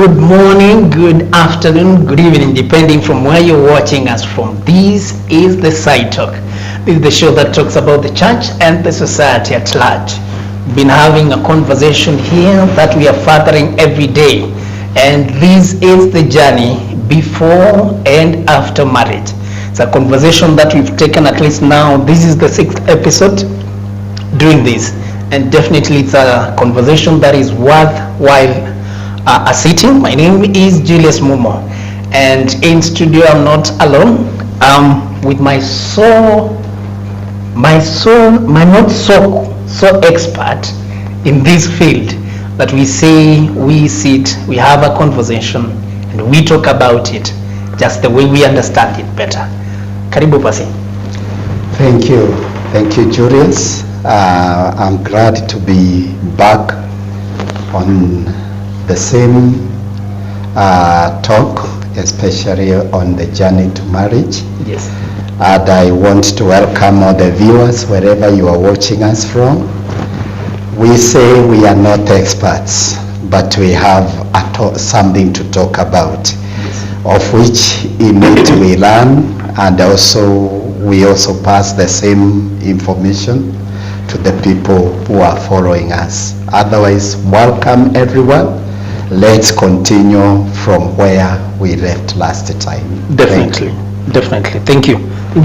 Good morning, good afternoon, good evening, depending from where you're watching us from. This is the SideTalk. This is the show that talks about the church and the society at large. We've been having a conversation here that we are furthering every day, and this is the journey before and after marriage. It's a conversation that we've taken at least now. This is the 6th episode doing this, and definitely it's a conversation that is worthwhile a sitting. My name is Julius, and in studio I'm not alone. I'm with my not so expert in this field that we sit, we have a conversation, and we talk about it just the way we understand it better. Karibu Pasi. Thank you, Julius. I'm glad to be back on the same talk, especially on the journey to marriage. Yes. And I want to welcome all the viewers wherever you are watching us from. We say we are not experts, but we have something to talk about, of which in it we learn, and we also pass the same information to the people who are following us. Otherwise, welcome everyone. Let's continue from where we left last time. Definitely. Thank you,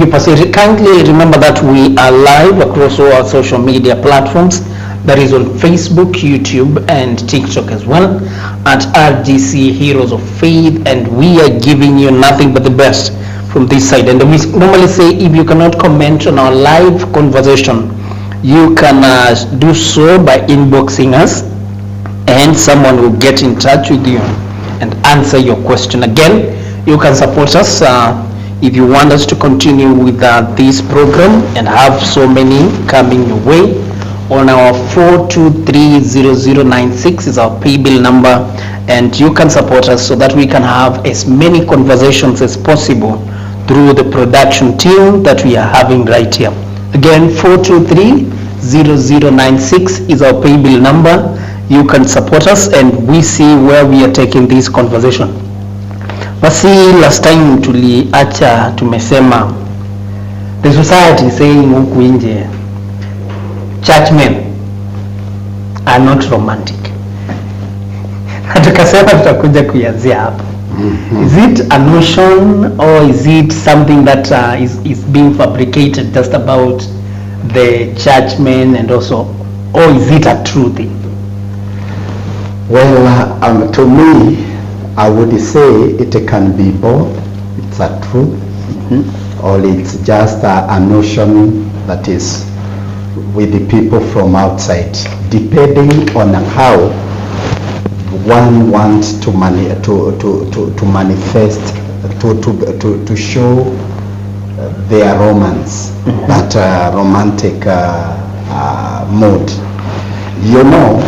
Pastor. Kindly remember that we are live across all our social media platforms. That is on Facebook, YouTube, and TikTok as well, at RGC Heroes of Faith, and we are giving you nothing but the best from this side. And we normally say, if you cannot comment on our live conversation, you can do so by inboxing us, and someone will get in touch with you and answer your question. Again, you can support us if you want us to continue with this program and have so many coming your way. On our 4230096 is our pay bill number, and you can support us so that we can have as many conversations as possible through the production team that we are having right here. Again, 4230096 is our pay bill number. You can support us, and we see where we are taking this conversation. Basi, last time tumesema the society is saying huku nje churchmen are not romantic. Na tukasema tutakuja kuanzia hapo. Is it a notion, or is it something that is being fabricated just about the churchmen, and also, or is it a true thing? Well, to me, I would say it can be both. It's a truth, or it's just a notion that is with the people from outside, depending on how one wants to manifest, to show their romance, that romantic mood. You know,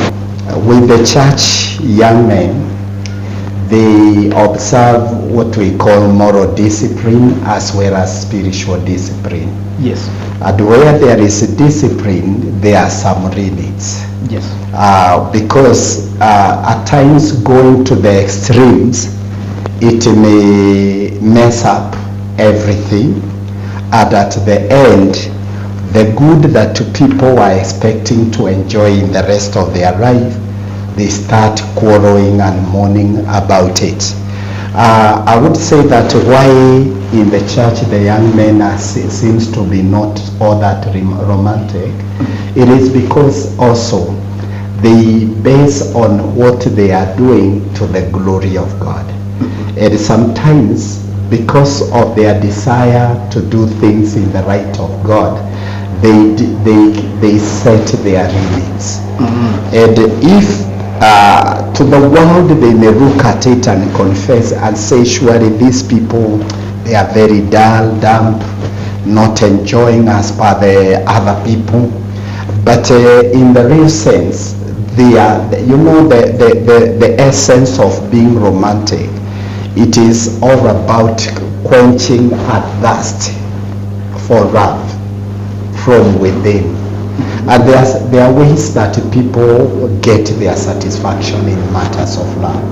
with the church young men, they observe what we call moral discipline as well as spiritual discipline. Yes. And where there is discipline, there are some limits. Yes. Because at times going to the extremes, it may mess up everything, and at the end, the good that people are expecting to enjoy in the rest of their life, they start quarreling and mourning about it. I would say that why in the church the young men seems to be not all that romantic, it is because also they base on what they are doing to the glory of God. And sometimes because of their desire to do things in the right of God, they set their limits. And if to the world they may look at it and confess and say, surely these people, they are very dull, damp, not enjoying as per the other people. But in the real sense, they are, the essence of being romantic, it is all about quenching a thirst for love from within. And there are ways that people get their satisfaction in matters of love.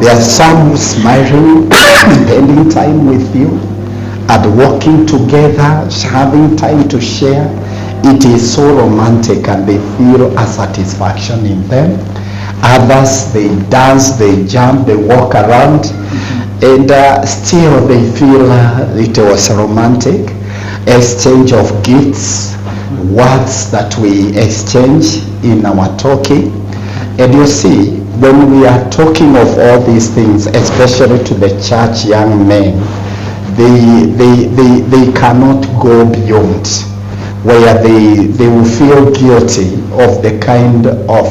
There are some smiling, spending time with you, and walking together, having time to share. It is so romantic and they feel a satisfaction in them. Others, they dance, they jump, they walk around, and still they feel it was romantic. Exchange of gifts, words that we exchange in our talking. And you see, when we are talking of all these things, especially to the church young men, they cannot go beyond, where they will feel guilty of the kind of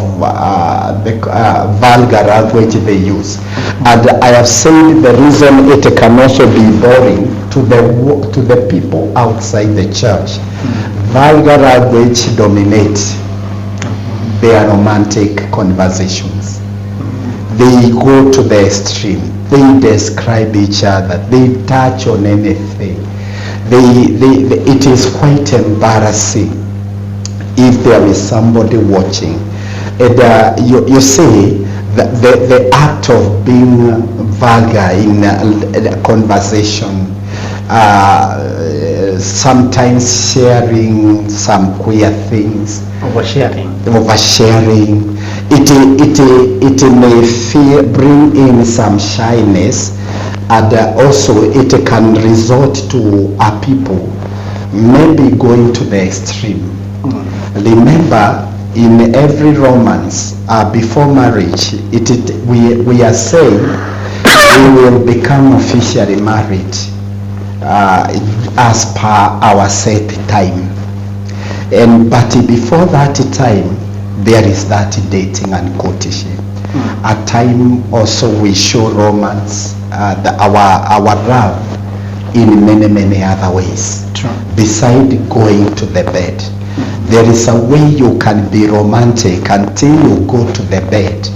vulgar language they use. And I have said the reason it can also be boring to the people outside the church. Vulgar language dominates their romantic conversations. They go to the extreme. They describe each other. They touch on anything. It is quite embarrassing if there is somebody watching. And you see, the act of being vulgar in a conversation, sometimes sharing some queer things, oversharing, it may bring in some shyness, and also it can resort to a people maybe going to the extreme. Remember, in every romance before marriage, we are saying we will become officially married as per our set time. But before that time, there is that dating and courtship. At time also we show romance, our love in many other ways. True. Beside going to the bed, there is a way you can be romantic until you go to the bed,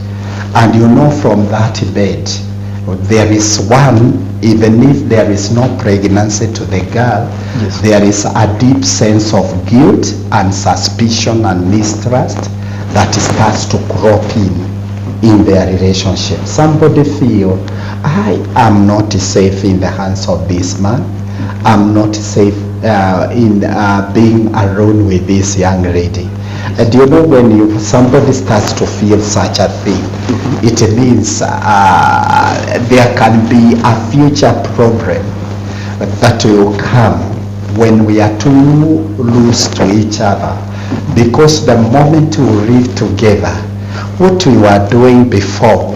and you know from that bed there is one, even if there is no pregnancy to the girl, yes, there is a deep sense of guilt and suspicion and mistrust that starts to crop in their relationship. Somebody feel, I am not safe in the hands of this man. I'm not safe in being alone with this young lady. And you know, when somebody starts to feel such a thing, it means there can be a future problem that will come when we are too loose to each other. Because the moment we live together, what we were doing before,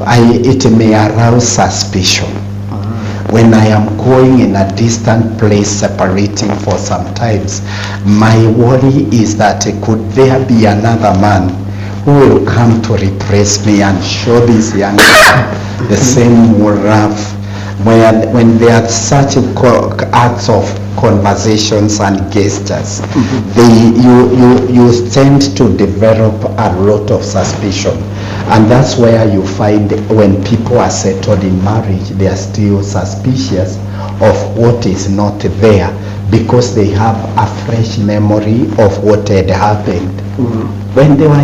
it may arouse suspicion. When I am going in a distant place, separating for some times, my worry is that could there be another man who will come to replace me and show this young man the same love. When there are such acts of conversations and gestures, you tend to develop a lot of suspicion. And that's where you find when people are settled in marriage, they are still suspicious of what is not there, because they have a fresh memory of what had happened when they were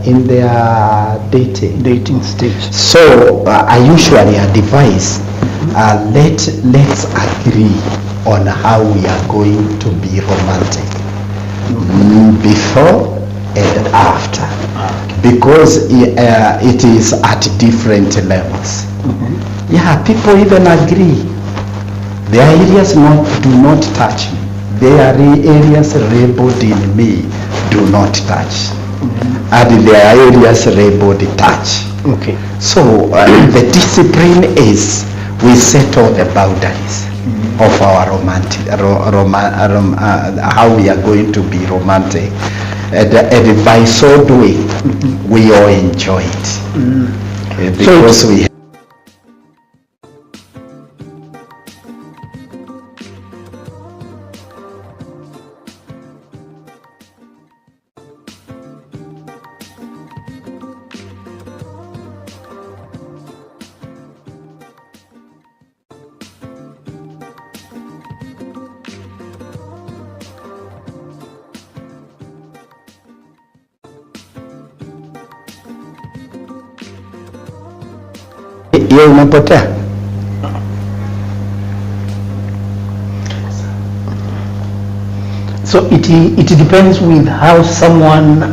in their dating stage. So I usually advise, let's agree on how we are going to be romantic before and after, because it is at different levels. Yeah, people even agree. There are areas do not touch me. There are areas labeled in me, do not touch. And there are areas labeled touch. Okay. So the discipline is we set all the boundaries of our how we are going to be romantic. And by so doing, we all enjoy it. Because we hiyo umepotea. So it depends with how someone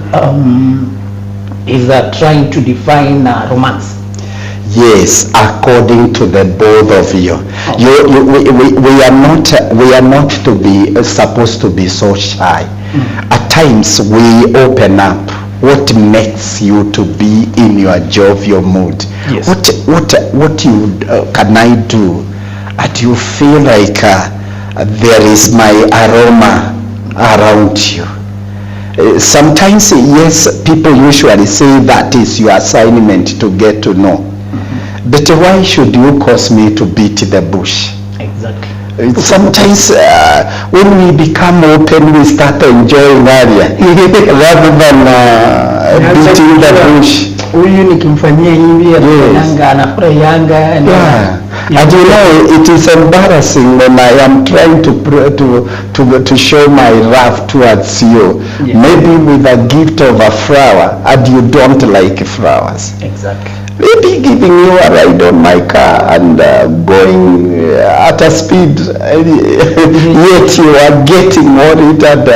is trying to define romance. Yes, according to the both of you. We are not to be supposed to be so shy. At times we open up what makes you to be in your jovial mood. Yes. What you can I do? And you feel like there is my aroma around you. Sometimes, yes, people usually say that is your assignment to get to know. But why should you cause me to beat the bush? Exactly. Sometimes when we become open, we start enjoying area rather than beating the bush. Huyu nikimfanyia hivi anafurahia anafurahianga. Yeah. And you know, it is embarrassing when I am trying to show my love towards you, maybe with a gift of a flower, and you don't like flowers. Exactly. Maybe giving you a ride on my car and going at a speed, yet you are getting worried and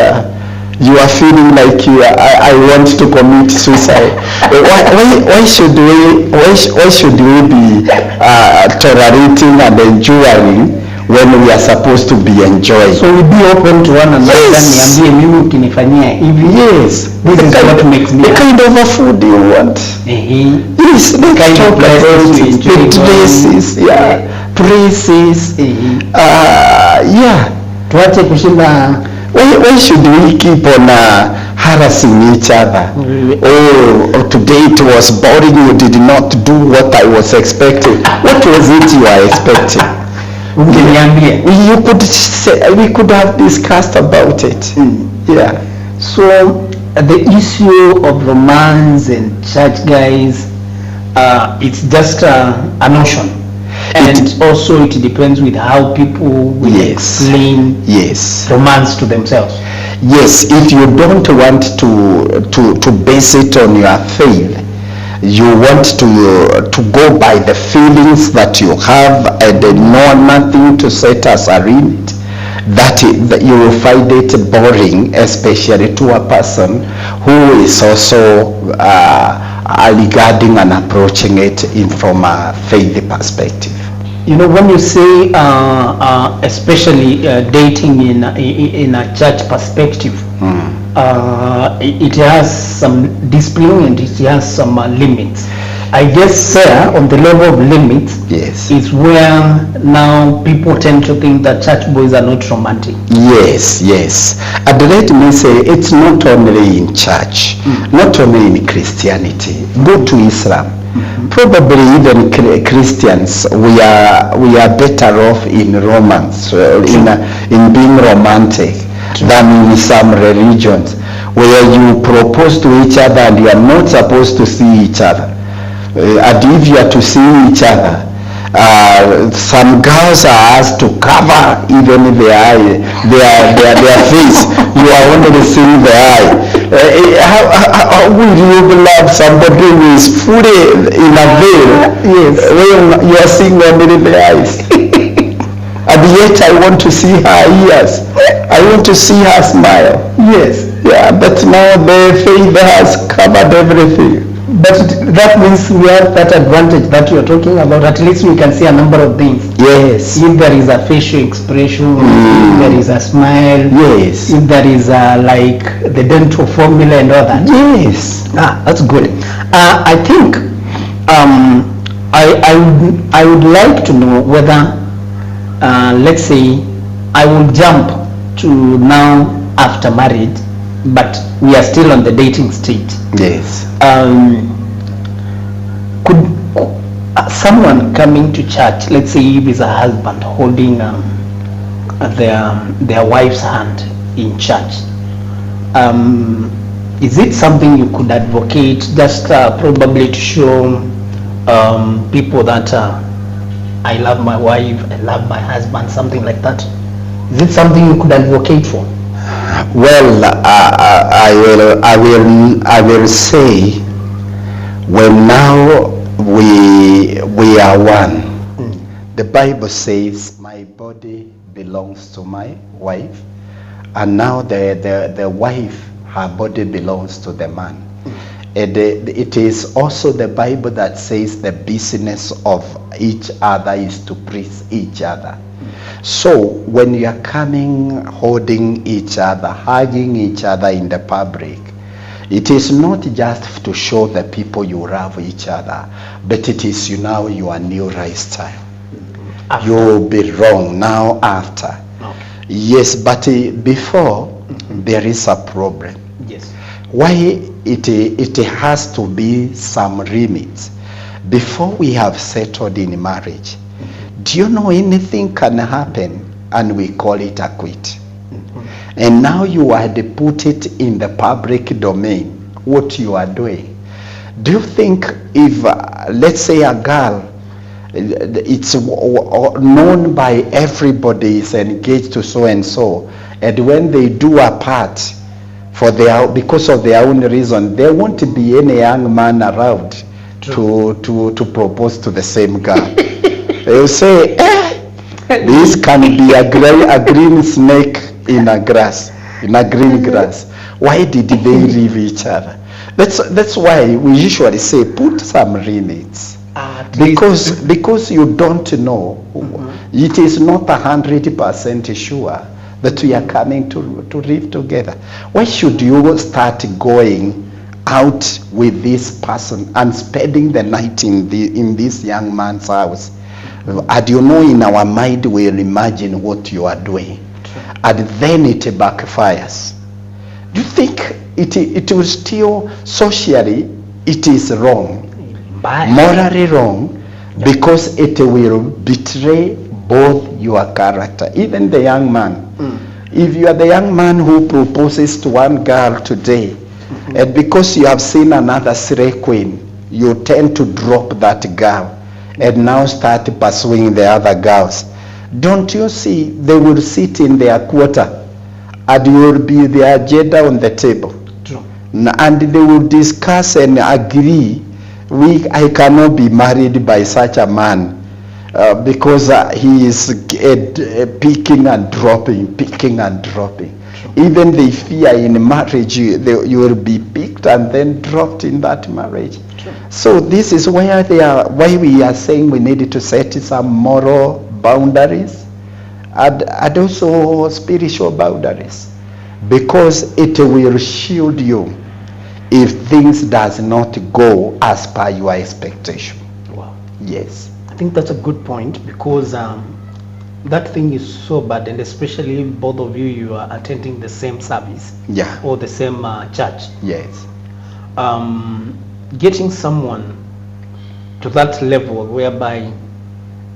you are feeling like I want to commit suicide. Why should we be tolerating and enjoying when we are supposed to be enjoying? So we be open to one another. Yes. Yes. This is what makes me the kind of a food you want. Yes, let's talk about it. The dresses, dresses. Tuache kushinda. Why should we keep on harassing each other? Oh, today it was boring, you did not do what I was expecting. What was it you are expecting? You could say, we could have discussed about it. Yeah. So the issue of romance and church guys, it's just a notion. And also it depends with how people will explain romance to themselves. Yes, if you don't want to base it on your faith, you want to go by the feelings that you have and know nothing to set as a limit, that you will find it boring, especially to a person who is also regarding and approaching it from a faith perspective. You know, when you say especially dating in a church perspective, it has some discipline and it has some limits. I guess on the level of limits is where now people tend to think that church boys are not romantic. Yes. And let me say, it's not only in church, not only in Christianity. Go to Islam. Probably even Christians, we are better off in romance, in being romantic than in some religions where you propose to each other and you are not supposed to see each other. And if you are to see each other, some girls are asked to cover even their face. You are only seeing the eye. How will you love somebody who is fully in a veil when you are seeing only the eyes? And yet I want to see her ears. I want to see her smile. But now the faith has covered everything. But that means we have that advantage that you're talking about. At least we can see a number of things. Yes. If there is a facial expression, if there is a smile, yes. If there is like the dental formula and all that. Yes. That's good. I think I would like to know whether let's say I will jump to now after married, but we are still on the dating stage. Yes. Could someone coming to church, let's say if it's a husband holding their wife's hand in church, is it something you could advocate, just probably to show people that I love my wife, I love my husband, something like that? Is it something you could advocate for? Well, I will say, when now we are one. The Bible says, my body belongs to my wife, and now the wife, her body belongs to the man. And it is also the Bible that says the business of each other is to please each other. So when you are coming, holding each other, hugging each other in the public, it is not just to show the people you love each other, but it is now your new lifestyle. You be wrong now after. Okay. Yes, but before there is a problem. Yes. Why it has to be some limits before we have settled in marriage. Do you know anything can happen and we call it a quit? And now you had put it in the public domain, what you are doing. Do you think if, let's say a girl, it's known by everybody is engaged to so and so, and when they do a part for because of their own reason, there won't be any young man around to propose to the same girl. They'll say, this can be a green snake in a green grass. Why did they leave each other? That's why we usually say put some limits. Because you don't know. It is not 100% sure that we are coming to live together. Why should you start going out with this person and spending the night in this young man's house? And you know, in our mind we'll imagine what you are doing, and then it backfires. Do you think it will still socially it is wrong, morally wrong, because it will betray both your character, even the young man. If you are the young man who proposes to one girl today, and because you have seen another slay queen, you tend to drop that girl and now start pursuing the other girls. Don't you see, they will sit in their quarter and you will be the agenda on the table. True. And they will discuss and agree, I cannot be married by such a man because he is picking and dropping. Even they fear in marriage you will be picked and then dropped in that marriage. True. So this is why we are saying we need to set some moral boundaries and also spiritual boundaries, because it will shield you if things does not go as per your expectation. Wow. Yes. I think that's a good point, because that thing is so bad, and especially both of you are attending the same service, Yeah. or the same church. Yes. Getting someone to that level whereby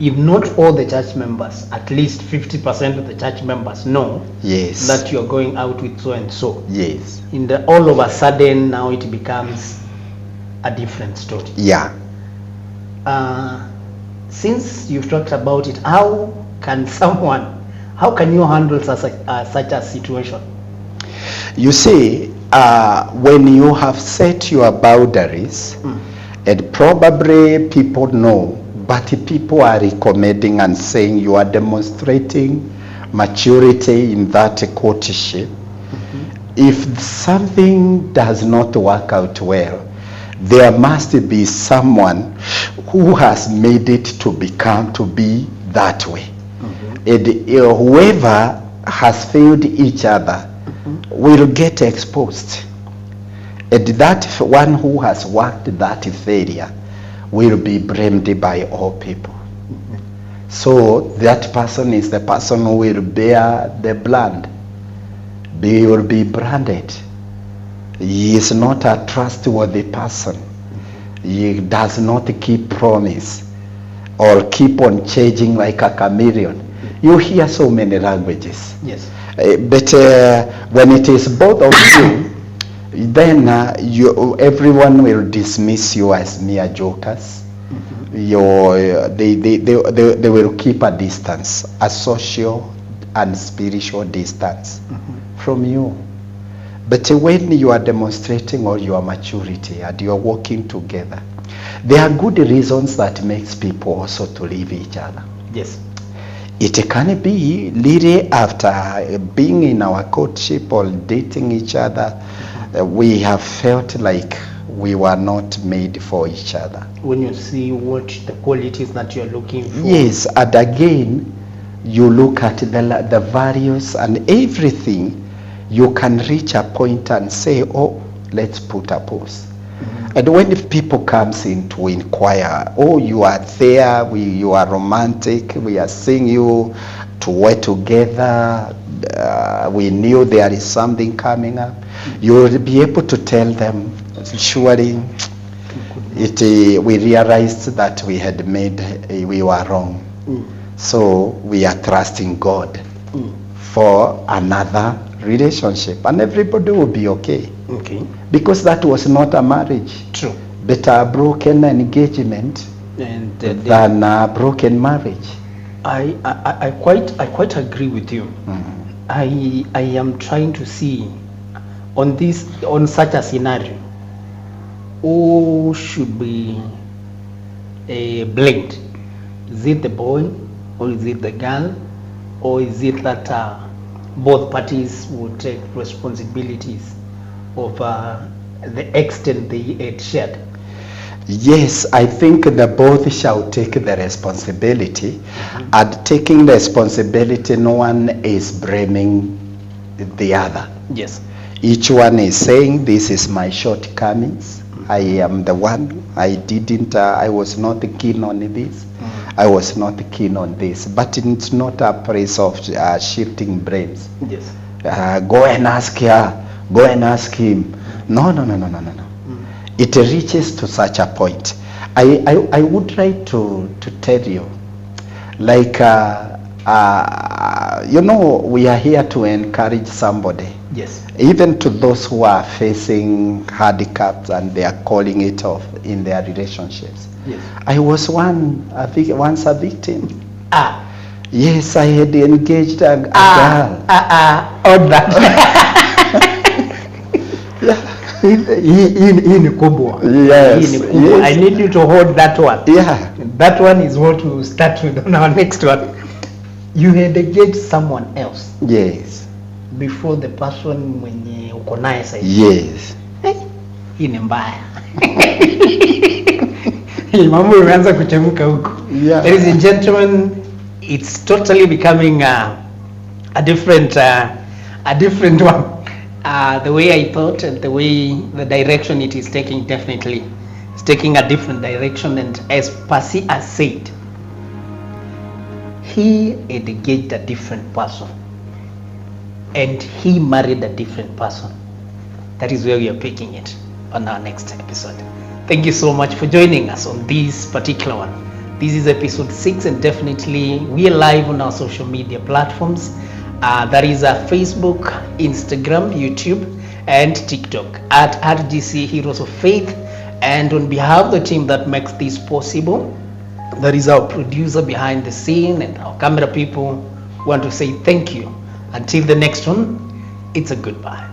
if not all the church members, at least 50% of the church members know Yes. that you're going out with so and so. Yes. All of a sudden now it becomes a different story. Yeah. Since you've talked about it, how can you handle such a situation? You see, when you have set your boundaries, and probably people know, but people are recommending and saying you are demonstrating maturity in that courtship. If something does not work out well, there must be someone who has made it to be that way. And whoever has failed each other will get exposed. And that one who has worked that failure will be blamed by all people. So that person is the person who will bear the blood. He will be branded. He is not a trustworthy person. He does not keep promise or keep on changing like a chameleon. You hear so many languages. Yes. But when it is both of you, then everyone will dismiss you as mere jokers. They will keep a distance, a social and spiritual distance from you. But when you are demonstrating all your maturity and you are working together, There are good reasons that makes people also to leave each other. Yes. It can be really after being in our courtship or dating each other, we have felt like we were not made for each other. When you see what the qualities that you're looking for. Yes, and again, you look at the values and everything, you can reach a point and say, oh, let's put a pause. And when people comes in to inquire, oh, you are there, you are romantic, we are seeing you to work together, we knew there is something coming up, you will be able to tell them, surely we realized that we were wrong. So we are trusting God for another relationship, and everybody will be okay. Okay. Because that was not a marriage. True. Better a broken engagement And than a broken marriage. I quite agree with you. I am trying to see on such a scenario, who should be blamed? Is it the boy, or is it the girl, or is it that both parties will take responsibilities of the extent they had shared? Yes, I think that both shall take the responsibility. And taking the responsibility, no one is blaming the other. Yes. Each one is saying, this is my shortcomings. I am the one. I was not keen on this. I was not keen on this. But it's not a place of shifting blames. Yes. Go and ask her. Go and ask him. No. It reaches to such a point. I would like to tell you, like, we are here to encourage somebody. Yes. Even to those who are facing handicaps and they are calling it off in their relationships. Yes. I was once a victim. Yes, I had engaged a girl. All that. Hii ni kubwa. Yes. Hii ni kubwa. Yes. I need you to hold that one. Yeah. That one is what we'll start with on our next one. You had engaged someone else Yes. before the person mwenye uko naye sasa. Yes. Hii ni mbaya. Mambo imeanza kuchemka huko. Yeah. Ladies and gentlemen, it's totally becoming a different one. The way I thought and the direction it is taking, definitely it's taking a different direction. And as Pasi has said, he had engaged a different person and he married a different person. That is where we are picking it on our next episode. Thank you so much for joining us on this particular one. This is episode 6, and definitely we are live on our social media platforms. That is Facebook, Instagram, YouTube, and TikTok at RGC Heroes of Faith. And on behalf of the team that makes this possible, that is our producer behind the scene and our camera people, want to say thank you. Until the next one, it's a goodbye.